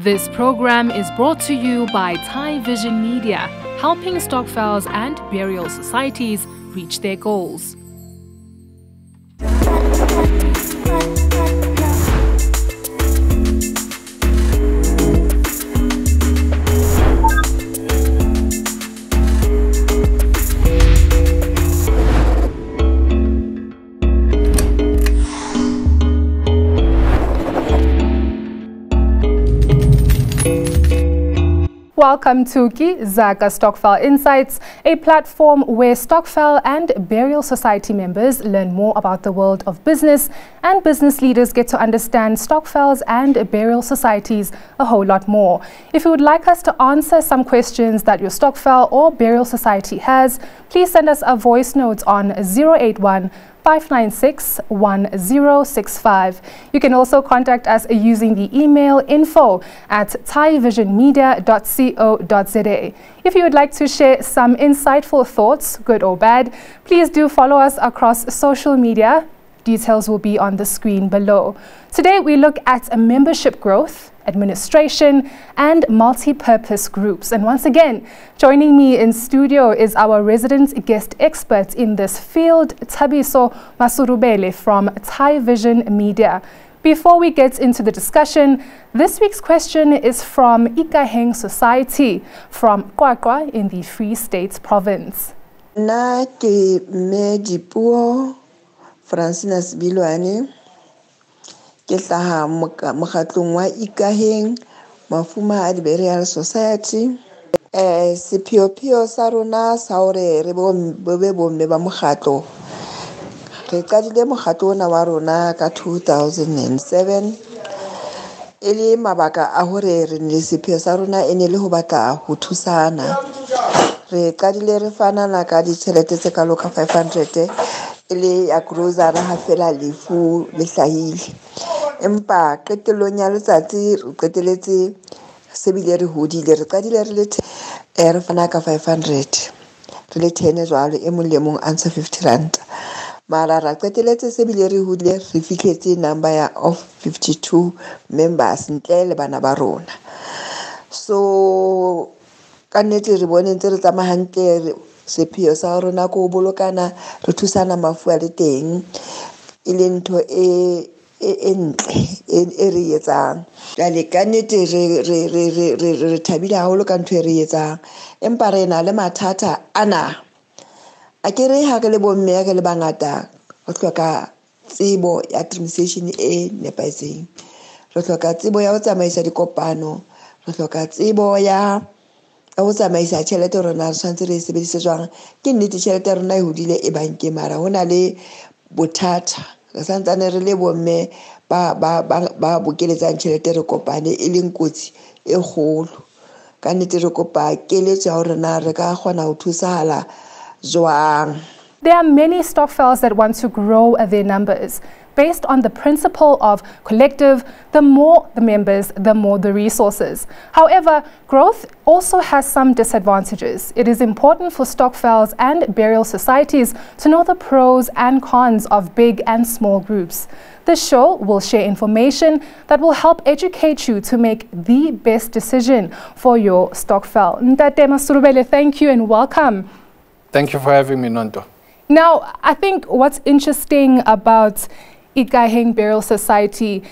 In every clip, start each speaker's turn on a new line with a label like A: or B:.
A: This program is brought to you by Thai Vision Media, helping stokvels and burial societies reach their goals.
B: Welcome to Zaka Stokvel Insights, a platform where stokvel and burial society members learn more about the world of business, and business leaders get to understand stokvels and burial societies a whole lot more. If you would like us to answer some questions that your stokvel or burial society has, please send us a voice note on 081 596 1065. You can also contact us using the email info@thaivisionmedia.co.za. If you would like to share some insightful thoughts, good or bad, please do follow us across social media. Details will be on the screen below. Today we look at membership growth, administration, and multi-purpose groups. And once again, joining me in studio is our resident guest expert in this field, Thabiso Masurubele from Thai Vision Media. Before we get into the discussion, this week's question is from Ikaheng Society from QwaQwa in the Free State Province.
C: Na ke me dipuo Francina Sibilwane ke hlaha mokgatlong wa Ikaheng Mafuma Burial Society. Sepheo sa rona sa hore re be bomme ba mokgatlo re qadile mokgatlo ona wa rona ka 2007 e le mabaka a hore re ne sepheo sa rona e ne le ho batla ho thusana. Re qadile re fanana ka ditjhelete tse kalo ka 500 e le ya grocery ha fela lefu le hlahile. Empa qetellong ya letsatsi re qeteletse se bile re hodile re qadile re le re fana ka 500 re le 10 jwalo e mong le mong answer 50 rand. Mara ra qeteletse se bile re hodile re fihletse number of 52 members ntle le bana ba rona. So ka nnete re bone ntse re tsamaya hantle sepheo sa rona ko bolokana re thusana mafu a le teng e le ntho e re etsang jale ka nnete re thabile haholo ka ntho e re etsang empa re na le mathata ana a ke re ha ke le bomme ya ke le bangata re hloka tsebo ya administration e nepahetseng re hloka tsebo ya ho tsamaisa dikopano re hloka tsebo ya ho tsamaisa tjhelete rona re tshwantse re sebedise jwang ke nnete tjhelete rona e hodile e banke mara hona le bothata re santsane re le bomme ba bokeletsang tjhelete re kopane e leng kotsi e kgolo ka nnete re kopa keletso ya hore na re ka kgona ho thusahala jwang.
B: There are many stokvels that want to grow their numbers. Based on the principle of collective, the more the members, the more the resources. However, growth also has some disadvantages. It is important for stokvels and burial societies to know the pros and cons of big and small groups. This show will share information that will help educate you to make the best decision for your stokvel. Ntate Masurubele, thank you and welcome.
D: Thank you for having me, Nonto.
B: Now, I think what's interesting about Ikaheng Burial Society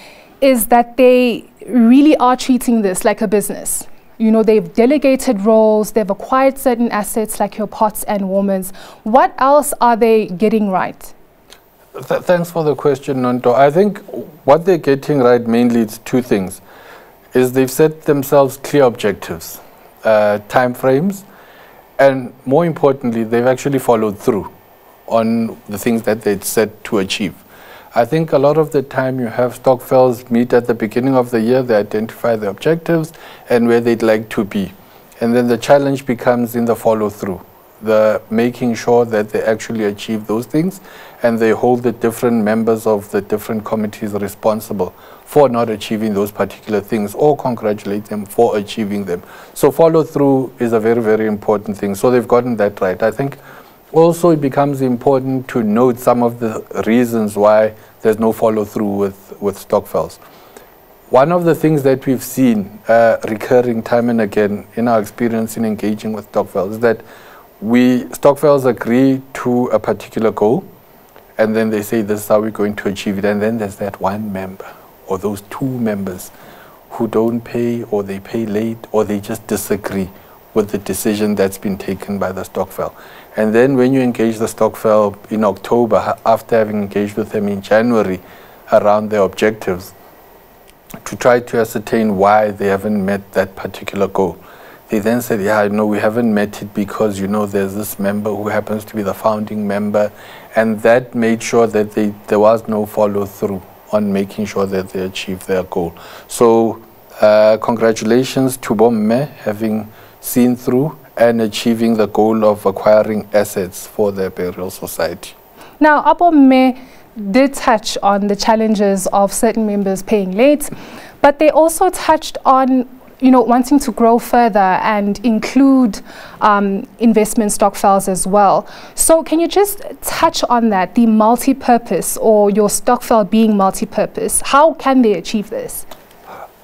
B: is that they really are treating this like a business. You know, they've delegated roles, they've acquired certain assets like your pots and warmers. What else are they getting right?
D: Thanks for the question, Nonto. I think what they're getting right mainly is two things. Is they've set themselves clear objectives, time frames, and more importantly, they've actually followed through on the things that they'd set to achieve. I think a lot of the time you have stokvels meet at the beginning of the year, they identify the objectives and where they'd like to be. And then the challenge becomes in the follow through, the making sure that they actually achieve those things, and they hold the different members of the different committees responsible for not achieving those particular things or congratulate them for achieving them. So follow through is a very, very important thing. So they've gotten that right. I think also it becomes important to note some of the reasons why there's no follow through with stokvels. One of the things that we've seen recurring time and again in our experience in engaging with stokvels is that stokvels agree to a particular goal, and then they say this is how we're going to achieve it, and then there's that one member or those two members who don't pay, or they pay late, or they just disagree with the decision that's been taken by the stokvel. And then when you engage the stokvel in October, after having engaged with them in January around their objectives, to try to ascertain why they haven't met that particular goal. They then said, yeah, no, we haven't met it because, there's this member who happens to be the founding member, and that made sure that there was no follow-through on making sure that they achieved their goal. So congratulations to Bomme having seen through and achieving the goal of acquiring assets for their burial society.
B: Now, Abomme did touch on the challenges of certain members paying late, but they also touched on wanting to grow further and include investment stokvels as well. So can you just touch on that, the multi-purpose, or your stokvel being multi-purpose? How can they achieve this?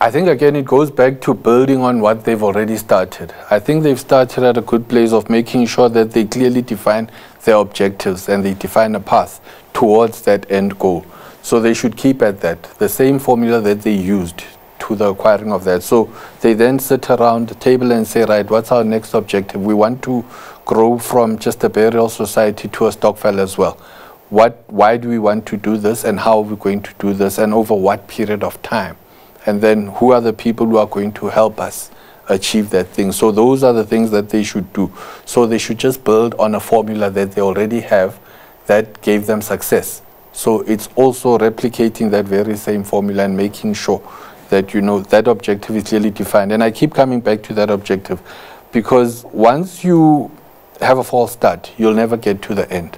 D: I think, again, it goes back to building on what they've already started. I think they've started at a good place of making sure that they clearly define their objectives and they define a path towards that end goal. So they should keep at that, the same formula that they used to the acquiring of that. So they then sit around the table and say, right, what's our next objective? We want to grow from just a burial society to a stokvel as well. Why do we want to do this, and how are we going to do this, and over what period of time? And then who are the people who are going to help us achieve that thing? So those are the things that they should do. So they should just build on a formula that they already have that gave them success. So it's also replicating that very same formula and making sure that, that objective is clearly defined. And I keep coming back to that objective, because once you have a false start, you'll never get to the end.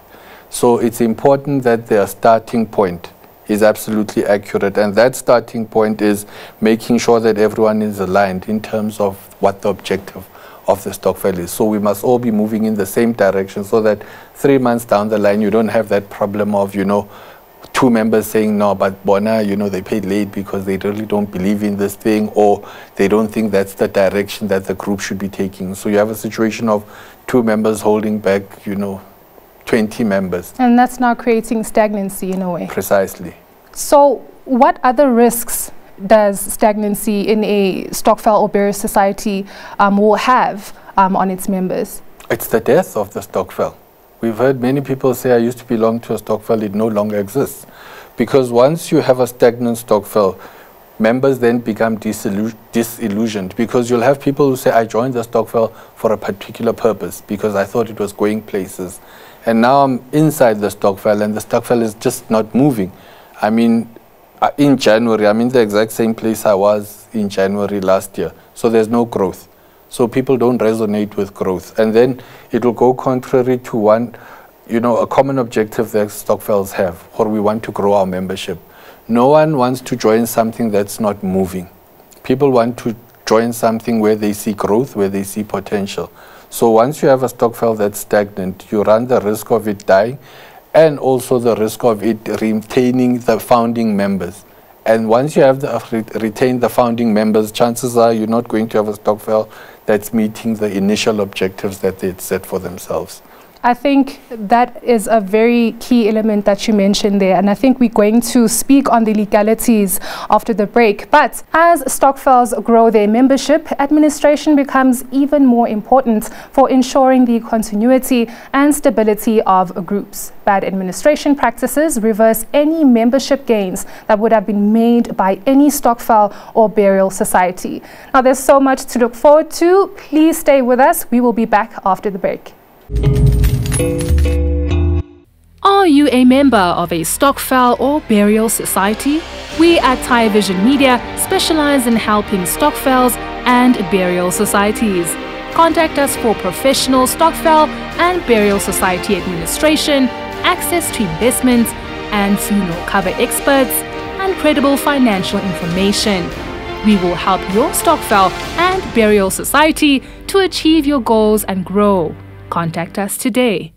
D: So it's important that their starting point is absolutely accurate, and that starting point is making sure that everyone is aligned in terms of what the objective of the stokvel is. So we must all be moving in the same direction, so that 3 months down the line you don't have that problem of two members saying no, but Bona, they paid late because they really don't believe in this thing, or they don't think that's the direction that the group should be taking. So you have a situation of 2 members holding back 20 members.
B: And that's now creating stagnancy in a way.
D: Precisely.
B: So what other risks does stagnancy in a stokvel or burial society will have on its members?
D: It's the death of the stokvel. We've heard many people say, I used to belong to a stokvel, it no longer exists. Because once you have a stagnant stokvel, members then become disillusioned, because you'll have people who say, I joined the stokvel for a particular purpose because I thought it was going places. And now I'm inside the stokvel and the stokvel is just not moving. I mean, in January, I'm in the exact same place I was in January last year. So there's no growth. So people don't resonate with growth. And then it will go contrary to a common objective that stokvels have, or we want to grow our membership. No one wants to join something that's not moving. People want to join something where they see growth, where they see potential. So once you have a stokvel that's stagnant, you run the risk of it dying, and also the risk of it retaining the founding members. And once you have retained the founding members, chances are you're not going to have a stokvel that's meeting the initial objectives that they'd set for themselves.
B: I think that is a very key element that you mentioned there, and I think we're going to speak on the legalities after the break. But as stokvels grow their membership, administration becomes even more important for ensuring the continuity and stability of groups. Bad administration practices reverse any membership gains that would have been made by any stokvel or burial society. Now, there's so much to look forward to. Please stay with us. We will be back after the break.
A: Are you a member of a stokvel or burial society? We at Thai Vision Media specialize in helping stokvels and burial societies. Contact us for professional stokvel and burial society administration, access to investments and funeral cover experts, and credible financial information. We will help your stokvel and burial society to achieve your goals and grow. Contact us today.